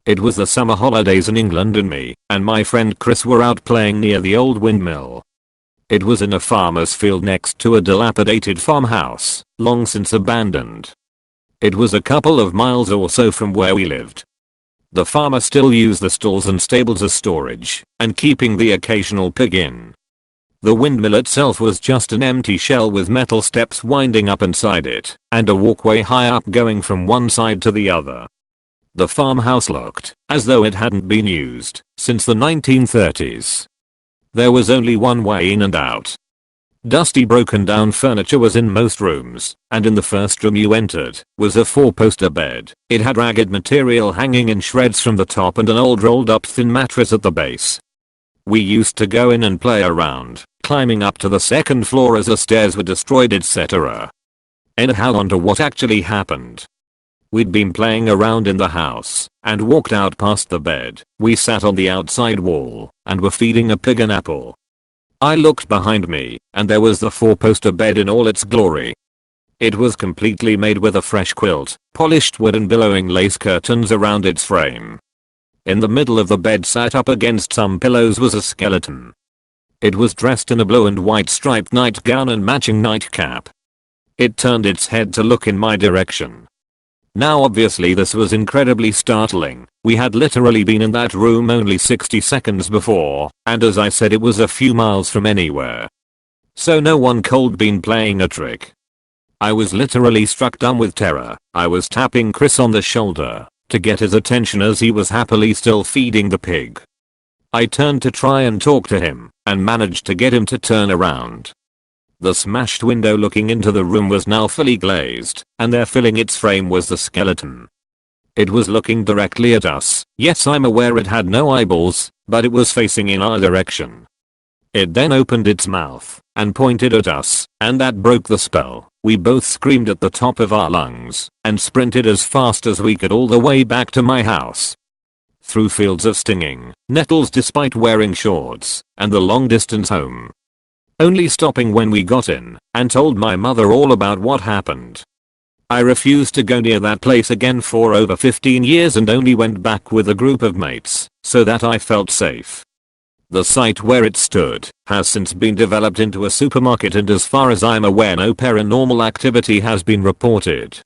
It was the summer holidays in England and me and my friend Chris were out playing near the old windmill. It was in a farmer's field next to a dilapidated farmhouse, long since abandoned. It was a couple of miles or so from where we lived. The farmer still used the stalls and stables as storage, and keeping the occasional pig in. The windmill itself was just an empty shell with metal steps winding up inside it, and a walkway high up going from one side to the other. The farmhouse looked as though it hadn't been used since the 1930s. There was only one way in and out. Dusty, broken down furniture was in most rooms, and in the first room you entered was a 4-poster bed. It had ragged material hanging in shreds from the top and an old rolled up thin mattress at the base. We used to go in and play around, climbing up to the second floor as the stairs were destroyed, etc. Anyhow, on to what actually happened. We'd been playing around in the house and walked out past the bed. We sat on the outside wall and were feeding a pig an apple. I looked behind me and there was the 4-poster bed in all its glory. It was completely made with a fresh quilt, polished wood and billowing lace curtains around its frame. In the middle of the bed, sat up against some pillows, was a skeleton. It was dressed in a blue and white striped nightgown and matching nightcap. It turned its head to look in my direction. Now obviously this was incredibly startling. We had literally been in that room only 60 seconds before, and as I said, it was a few miles from anywhere. So no one cold been playing a trick. I was literally struck dumb with terror. I was tapping Chris on the shoulder to get his attention as he was happily still feeding the pig. I turned to try and talk to him and managed to get him to turn around. The smashed window looking into the room was now fully glazed, and there filling its frame was the skeleton. It was looking directly at us. Yes, I'm aware it had no eyeballs, but it was facing in our direction. It then opened its mouth and pointed at us, and that broke the spell. We both screamed at the top of our lungs and sprinted as fast as we could all the way back to my house. Through fields of stinging nettles despite wearing shorts, and the long distance home. Only stopping when we got in and told my mother all about what happened. I refused to go near that place again for over 15 years and only went back with a group of mates so that I felt safe. The site where it stood has since been developed into a supermarket, and as far as I'm aware, no paranormal activity has been reported.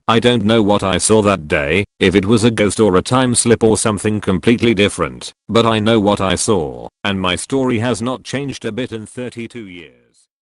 I don't know what I saw that day, if it was a ghost or a time slip or something completely different, but I know what I saw, and my story has not changed a bit in 32 years.